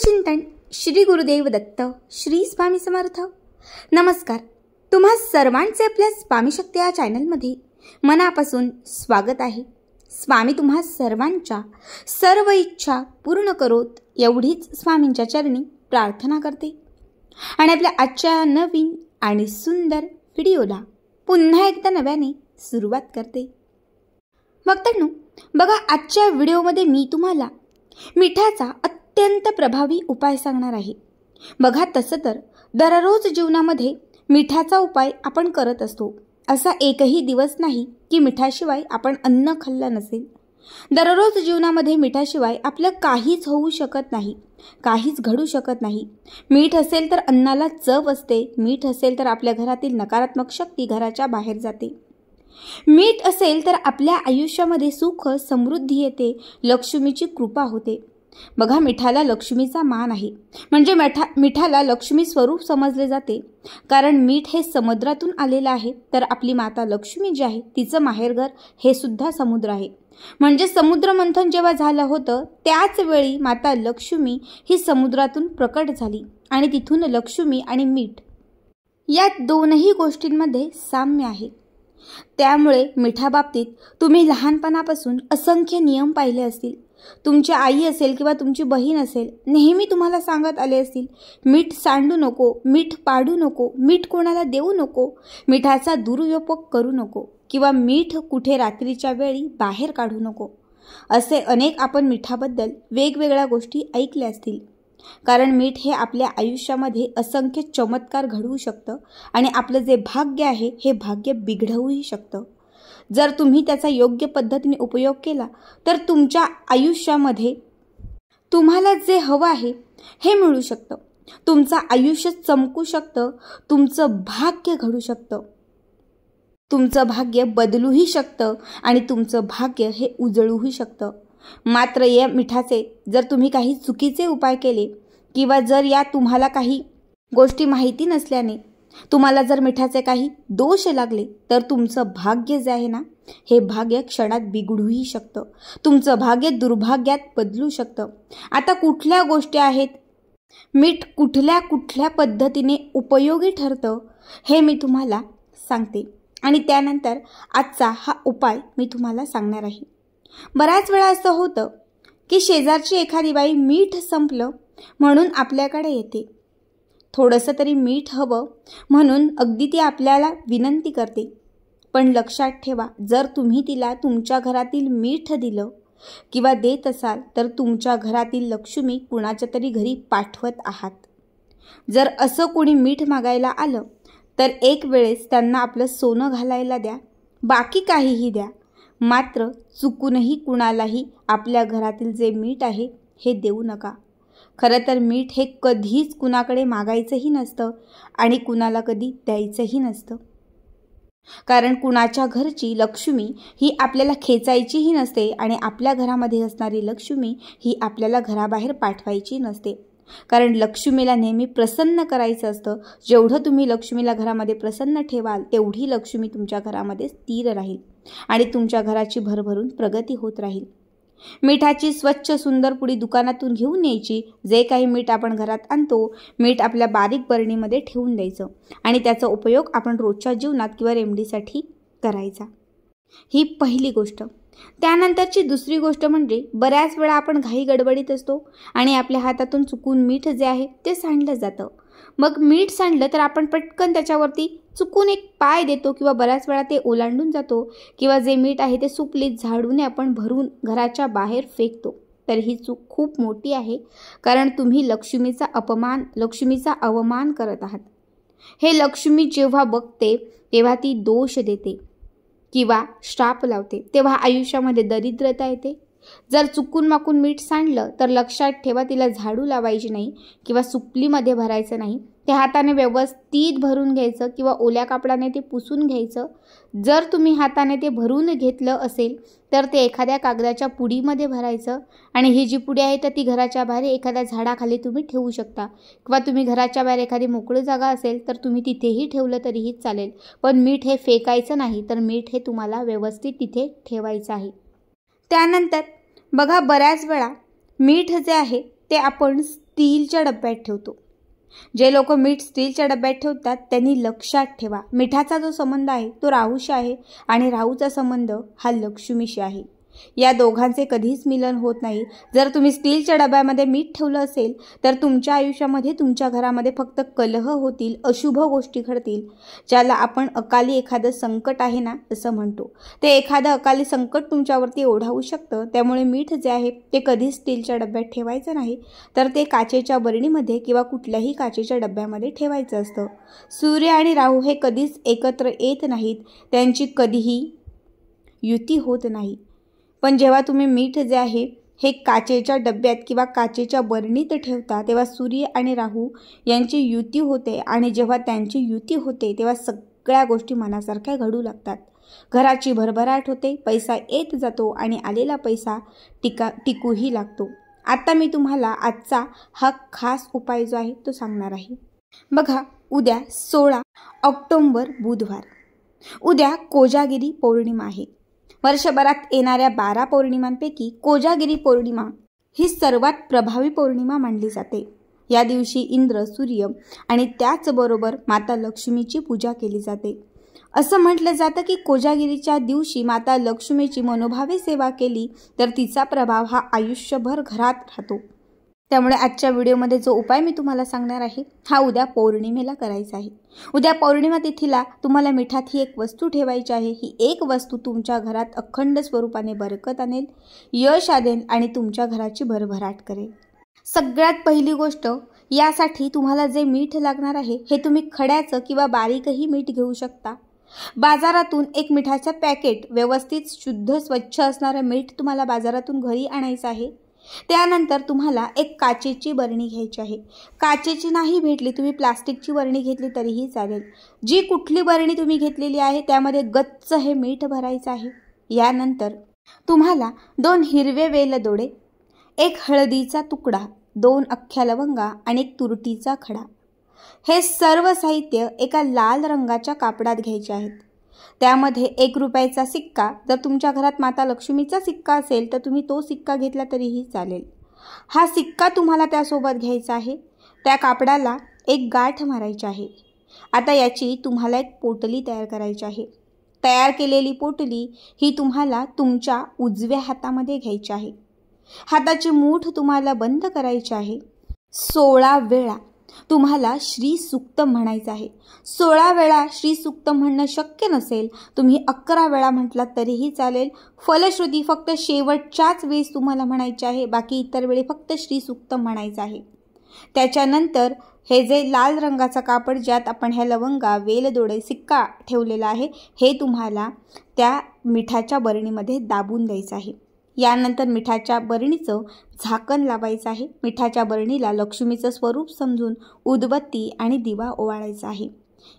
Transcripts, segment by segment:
चिंतन श्री गुरुदेव दत्त श्री स्वामी समर्थ। नमस्कार, तुम्हा सर्वांचे आपल्या स्वामी शक्ती या चॅनलमध्ये मनापासून स्वागत आहे। स्वामी तुम्हा सर्वांच्या सर्व इच्छा पूर्ण करोत एवढीच स्वामींच्या चरणी प्रार्थना करते आणि आपल्या आजच्या नवीन आणि सुंदर व्हिडिओला पुन्हा एकदा नव्याने सुरुवात करते। भक्तांनो, बघा, आजच्या व्हिडिओमध्ये मी तुम्हाला मिठाचा अत्यंत प्रभावी उपाय सांगणार आहे। बघा, तसं तर दररोज जीवनामध्ये मिठाचा उपाय आपण करत असतो। असा एकही दिवस नाही की मिठाशिवाय आपण अन्न खाल्लं नसेल। दररोज जीवनामध्ये मिठाशिवाय आपलं काहीच होऊ शकत नाही, काहीच घडू शकत नाही। मीठ असेल तर अन्नाला चव असते, मीठ असेल तर आपल्या घरातील नकारात्मक शक्ती घराच्या बाहेर जाते। मीठ असेल तर आपल्या आयुष्यामध्ये सुख समृद्धी येते, लक्ष्मीची कृपा होते। बघा, मिठाला लक्ष्मीचा मान आहे, म्हणजे मिठाला लक्ष्मी स्वरूप समजले जाते। कारण मीठ हे समुद्रातून आलेलं आहे, तर आपली माता लक्ष्मी जी आहे तिचं माहेरघर हे सुद्धा समुद्र आहे। म्हणजे समुद्र मंथन जेव्हा झालं होतं त्याच वेळी माता लक्ष्मी ही समुद्रातून प्रकट झाली आणि तिथून लक्ष्मी आणि मीठ या दोनही गोष्टींमध्ये साम्य आहे। त्यामुळे मिठाबाबतीत तुम्ही लहानपणापासून असंख्य नियम पाहिले असतील। तुमची आई असेल किंवा तुमची बहीण असेल, नेहमी तुम्हाला सांगत आले असतील, मीठ सांडू नको, मीठ पाडू नको, मीठ कोणाला देऊ नको, मिठाचा दुरुपयोग करू नको, किंवा मीठ कुठे रात्रीच्या वेळी बाहेर काढू नको। असे अनेक आपण मिठाबद्दल वेगवेगळ्या गोष्टी ऐकल्या असतील। कारण मीठ हे आपल्या आयुष्यामध्ये असंख्य चमत्कार घडवू शकतं आणि आपलं जे भाग्य आहे हे भाग्य बिघडवूही शकतं। जर तुम्ही त्याचा योग्य पद्धतीने उपयोग केला तर तुमच्या आयुष्यामध्ये तुम्हाला जे हवं आहे हे मिळू शकतं, तुमचं आयुष्य चमकू शकतं, तुमचं भाग्य घडू शकतं, तुमचं भाग्य बदलूही शकतं आणि तुमचं भाग्य हे उजळूही शकतं। मात्र या मिठाचे जर तुम्ही काही चुकीचे उपाय केले किंवा जर या तुम्हाला काही गोष्टी माहिती नसल्याने तुम्हाला जर मिठाचे काही दोष लागले तर तुमचं भाग्य जे आहे ना, हे भाग्य क्षणात बिघडूही शकतं, तुमचं भाग्य दुर्भाग्यात बदलू शकतं। आता कुठल्या गोष्टी आहेत, मीठ कुठल्या पद्धतीने उपयोगी ठरतं हे मी तुम्हाला सांगते आणि त्यानंतर आजचा हा उपाय मी तुम्हाला सांगणार आहे। बऱ्याच वेळा असं होतं की शेजारची एखादी बाई मीठ संपलं म्हणून आपल्याकडे येते, थोडंसं तरी मीठ हवं म्हणून अगदी ती आपल्याला विनंती करते। पण लक्षात ठेवा, जर तुम्ही तिला तुमच्या घरातील मीठ दिलं किंवा देत असाल तर तुमच्या घरातील लक्ष्मी कुणाच्या तरी घरी पाठवत आहात। जर असं कोणी मीठ मागायला आलं तर एक वेळेस त्यांना आपलं सोनं घालायला द्या, बाकी काहीही द्या, मात्र चुकूनही कुणालाही आपल्या घरातील जे मीठ आहे हे देऊ नका। खरं तर मीठ हे कधीच कुणाकडे मागायचंही नसतं आणि कुणाला कधी द्यायचंही नसतं। कारण कुणाच्या घरची लक्ष्मी ही आपल्याला खेचायचीही नसते आणि आपल्या घरामध्ये असणारी लक्ष्मी ही आपल्याला घराबाहेर पाठवायची नसते। कारण लक्ष्मीला नेहमी प्रसन्न करायचं असतं। जेवढं तुम्ही लक्ष्मीला घरामध्ये प्रसन्न ठेवाल तेवढी लक्ष्मी तुमच्या घरामध्ये स्थिर राहील आणि तुमच्या घराची भरभरून प्रगती होत राहील। मिठाची स्वच्छ सुंदर पुडी दुकानातून घेऊन यायची। जे काही मीठ आपण घरात आणतो, मीठ आपल्या बारीक बरणीमध्ये ठेवून द्यायचं आणि त्याचा उपयोग आपण रोजच्या जीवनात किंवा रेमडीसाठी करायचा। ही पहिली गोष्ट। त्यानंतरची दुसरी गोष्ट म्हणजे बऱ्याच वेळा आपण घाई गडबडीत असतो आणि आपल्या हातातून चुकून मीठ जे आहे ते सांडलं जातं। मग मीठ सांडलं तर आपण पटकन त्याच्यावरती चुकून एक पाय देतो किंवा बऱ्याच वेळा ते ओलांडून जातो किंवा जे मीठ आहे ते सुपलीत झाडूने आपण भरून घराच्या बाहेर फेकतो। तर ही चूक खूप मोठी आहे, कारण तुम्ही लक्ष्मीचा अवमान करत आहात। हे लक्ष्मी जेव्हा बघते तेव्हा ती दोष देते किंवा श्राप लावते, तेव्हा आयुष्यामध्ये दरिद्रता येते। जर चुकून माकून मीठ सांडलं तर लक्षात ठेवा, तिला झाडू लावायची नाही किंवा सुपलीमध्ये भरायचं नाही, ते हाताने व्यवस्थित भरून घ्यायचं किंवा ओल्या कापडाने ते पुसून घ्यायचं। जर तुम्ही हाताने ते भरून घेतलं असेल तर ते एखाद्या कागदाच्या पुडीमध्ये भरायचं आणि ही जी पुडी आहे तर ती घराच्या बाहेर एखाद्या झाडाखाली तुम्ही ठेवू शकता किंवा तुम्ही घराच्या बाहेर एखादी मोकळी जागा असेल तर तुम्ही तिथेही ठेवलं तरीही चालेल। पण मीठ हे फेकायचं नाही, तर मीठ हे तुम्हाला व्यवस्थित तिथे ठेवायचं आहे। त्यानंतर बघा, बऱ्याच वेळा मीठ जे आहे ते आपण स्टीलच्या डब्यात ठेवतो. जे लोक मीठ स्टीलच्या डब्यात ठेवतात त्यांनी लक्षात ठेवा, मिठाचा जो संबंध आहे तो राहूशी आहे आणि राहूचा संबंध हा लक्ष्मीशी आहे. या दोघांचे कधीच मिलन होत नाही. जर तुम्ही स्टीलच्या डब्यामध्ये मीठ ठेवलं असेल तर तुमच्या आयुष्यामध्ये, तुमच्या घरामध्ये फक्त कलह होतील, अशुभ गोष्टी घडतील. ज्याला आपण अकाली एखादं संकट आहे ना असं म्हणतो, ते एखादं अकाली संकट तुमच्यावरती ओढावू शकतं. त्यामुळे मीठ जे आहे ते कधीच स्टीलच्या डब्यात ठेवायचं नाही, तर ते काचेच्या बरणीमध्ये किंवा कुठल्याही काचेच्या डब्यामध्ये ठेवायचं असतं. सूर्य आणि राहू हे कधीच एकत्र येत नाहीत, त्यांची कधीही युती होत नाही. पण जेव्हा तुम्ही मीठ जे आहे हे काचेच्या डब्यात किंवा काचेच्या बरणीत ठेवता तेव्हा सूर्य आणि राहू यांची युती होते आणि जेव्हा त्यांची युती होते तेव्हा सगळ्या गोष्टी मनासारख्या घडू लागतात. घराची भरभराट होते, पैसा येत जातो आणि आलेला पैसा टिकूही लागतो. आता मी तुम्हाला आजचा हा खास उपाय जो आहे तो सांगणार आहे. बघा, उद्या 16 ऑक्टोबर बुधवार, उद्या कोजागिरी पौर्णिमा आहे. वर्षभरात येणाऱ्या 12 पौर्णिमांपैकी कोजागिरी पौर्णिमा ही सर्वात प्रभावी पौर्णिमा मानली जाते. या दिवशी इंद्र, सूर्य आणि त्याचबरोबर माता लक्ष्मीची पूजा केली जाते. असं म्हटलं जातं की कोजागिरीच्या दिवशी माता लक्ष्मीची मनोभावे सेवा केली तर तिचा प्रभाव हा आयुष्यभर घरात राहतो. त्यामुळे आजच्या व्हिडिओमध्ये जो उपाय मी तुम्हाला सांगणार आहे हा उद्या पौर्णिमेला करायचा आहे. उद्या पौर्णिमा तिथीला तुम्हाला मिठात ही एक वस्तू ठेवायची आहे. ही एक वस्तू तुमच्या घरात अखंड स्वरूपाने बरकत आणेल, यश आणेल आणि तुमच्या घराची भरभराट करेल. सगळ्यात पहिली गोष्ट, यासाठी तुम्हाला जे मीठ लागणार आहे हे तुम्ही खड्याचं किंवा बारीकही मीठ घेऊ शकता. बाजारातून एक मिठाचं पॅकेट, व्यवस्थित शुद्ध स्वच्छ असणारं मीठ तुम्हाला बाजारातून घरी आणायचं आहे. त्यानंतर तुम्हाला एक काचेची बरणी घ्यायची आहे. काचेची नाही भेटली, तुम्ही प्लास्टिकची बरणी घेतली तरीही चालेल. जी कुठली बरणी तुम्ही घेतलेली आहे त्यामध्ये गच्च हे मीठ भरायचं आहे. यानंतर तुम्हाला 2 हिरवे वेलदोडे, 1 हळदीचा तुकडा, 2 अख्ख्या लवंगा आणि 1 तुरटीचा खडा, हे सर्व साहित्य एका लाल रंगाच्या कापडात घ्यायचे आहेत. त्यामध्ये 1 रुपयाचा सिक्का, जर तुमच्या घरात माता लक्ष्मीचा सिक्का असेल तर तुम्ही तो सिक्का घेतला तरीही चालेल. हा सिक्का तुम्हाला त्यासोबत घ्यायचा आहे. त्या कापडाला एक गाठ मारायची आहे. आता याची तुम्हाला एक पोटली तयार करायची आहे. तयार केलेली पोटली ही तुम्हाला तुमच्या उजव्या हातामध्ये घ्यायची आहे. हाताची मूठ तुम्हाला बंद करायची आहे. 16 वेळा तुम्हाला श्री सूक्त म्हणायचं आहे. 16 वेळा श्री सूक्त म्हणणं शक्य नसेल, तुम्ही 11 वेळा म्हटलात तरीही चालेल. फलश्रुती फक्त शेवटच्याच वेळेस तुम्हाला म्हणायची आहे, बाकी इतर वेळी फक्त श्री सूक्त म्हणायचं आहे. त्याच्यानंतर हे जे लाल रंगाचा कापड ज्यात आपण ह्या लवंगा, वेलदोडे, सिक्का ठेवलेला आहे हे तुम्हाला त्या मिठाच्या बरणीमध्ये दाबून द्यायचं आहे. यानंतर मिठाच्या बरणीचं झाकण लावायचं आहे. मिठाच्या बरणीला लक्ष्मीचं स्वरूप समजून उदबत्ती आणि दिवा ओवाळायचा आहे.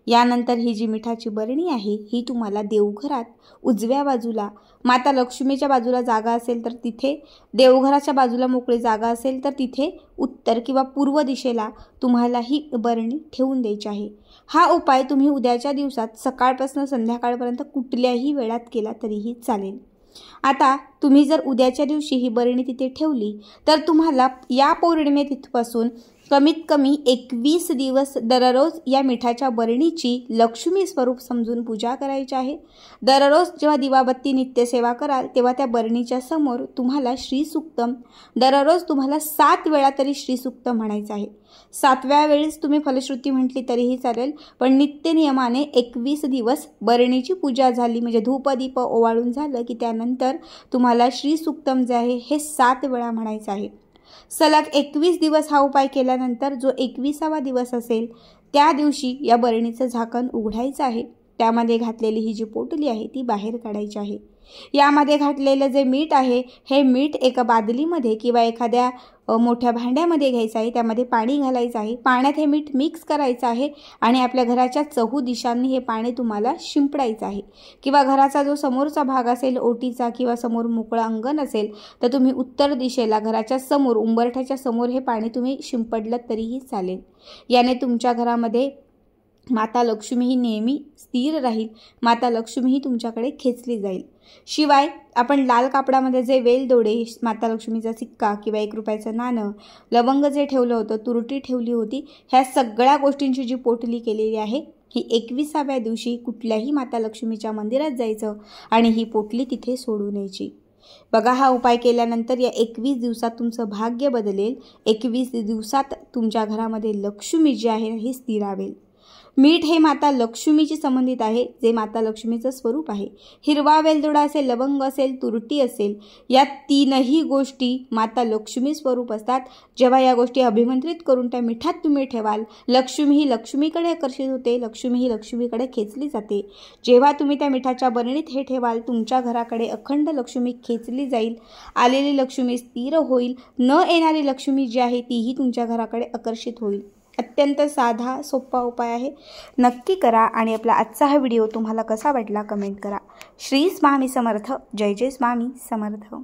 यानंतर ही जी मिठाची बरणी आहे ही तुम्हाला देवघरात उजव्या बाजूला, माता लक्ष्मीच्या बाजूला जागा असेल तर तिथे, देवघराच्या बाजूला मोकळी जागा असेल तर तिथे उत्तर किंवा पूर्व दिशेला तुम्हाला ही बरणी ठेवून द्यायची आहे. हा उपाय तुम्ही उद्याच्या दिवसात सकाळपासून संध्याकाळपर्यंत कुठल्याही वेळात केला तरीही चालेल. आता तुम्ही जर उद्याच्या दिवशी ही बरणी तिथे ठेवली तर तुम्हाला या पौर्णिमेपासून कमीत कमी 21 दिवस दररोज या मिठाच्या बरणीची लक्ष्मी स्वरूप समजून पूजा करायची आहे. दररोज जेव्हा दिवाबत्ती नित्यसेवा कराल तेव्हा त्या बरणीच्या समोर तुम्हाला श्रीसूक्तम दररोज तुम्हाला 7 वेळा तरी श्रीसूक्त म्हणायचं आहे. 7व्या वेळेस तुम्ही फलश्रुती म्हटली तरीही चालेल, पण नित्यनियमाने 21 दिवस बरणीची पूजा झाली म्हणजे धूपदीप ओवाळून झालं की त्यानंतर तुम्हाला श्रीसूक्तम जे आहे हे 7 वेळा म्हणायचं आहे. सलग 21 दिवस हा उपाय केल्यानंतर जो 21वा दिवस असेल त्या दिवशी या बरणीचं झाकण उघडायचं आहे. त्यामध्ये घातलेली ही जी पोटली आहे ती बाहेर काढायची आहे. यामध्ये घातलेलं जे मीठ आहे हे मीठ एका बादलीमध्ये किंवा एखाद्या मोठ्या भांड्यामध्ये घ्यायचं आहे. त्यामध्ये पाणी घालायचं आहे. पाण्यात हे मीठ मिक्स करायचं आहे आणि आपल्या घराच्या चहू दिशांनी हे पाणी तुम्हाला शिंपडायचं आहे. किंवा घराचा जो समोरचा भाग असेल ओटीचा किंवा समोर मोकळं अंगण असेल तर तुम्ही उत्तर दिशेला घराच्या समोर उंबरठ्याच्या समोर हे पाणी तुम्ही शिंपडलं तरीही चालेल. याने तुमच्या घरामध्ये माता लक्ष्मी ही नेहमी स्थिर राहील, माता लक्ष्मी ही तुमच्याकडे खेचली जाईल. शिवाय आपण लाल कापडामध्ये जे वेलदोडे, माता लक्ष्मीचा सिक्का किंवा 1 रुपयाचं नाणं, लवंग जे ठेवलं होतं, तुरटी ठेवली होती, ह्या सगळ्या गोष्टींची जी पोटली केलेली आहे ही 21व्या दिवशी कुठल्याही माता लक्ष्मीच्या मंदिरात जायचं आणि ही पोटली तिथे सोडून यायची. बघा, हा उपाय केल्यानंतर या 21 दिवसात तुमचं भाग्य बदलेल. 21 दिवसात तुमच्या घरामध्ये लक्ष्मी जी आहे ही स्थिरावेल. मीठ हे माता लक्ष्मीशी संबंधित आहे, जे माता लक्ष्मीचं स्वरूप आहे. हिरवा वेलदोडा असेल, लवंग असेल, तुरटी असेल, या 3ही गोष्टी माता लक्ष्मी स्वरूप असतात. जेव्हा या गोष्टी अभिमंत्रित करून त्या मिठात तुम्ही ठेवाल, लक्ष्मी ही लक्ष्मीकडे आकर्षित होते, लक्ष्मी ही लक्ष्मीकडे खेचली जाते. जेव्हा तुम्ही त्या मिठाच्या बरणीत हे ठेवाल, तुमच्या घराकडे अखंड लक्ष्मी खेचली जाईल. आलेली लक्ष्मी स्थिर होईल. न येणारी लक्ष्मी जी आहे तीही तुमच्या घराकडे आकर्षित होईल. अत्यंत साधा सोपा उपाय आहे. नक्की करा. आणि आपला आजचा हा व्हिडिओ तुम्हाला कसा वाटला कमेंट करा. श्री स्वामी समर्थ. जय जय स्वामी समर्थ.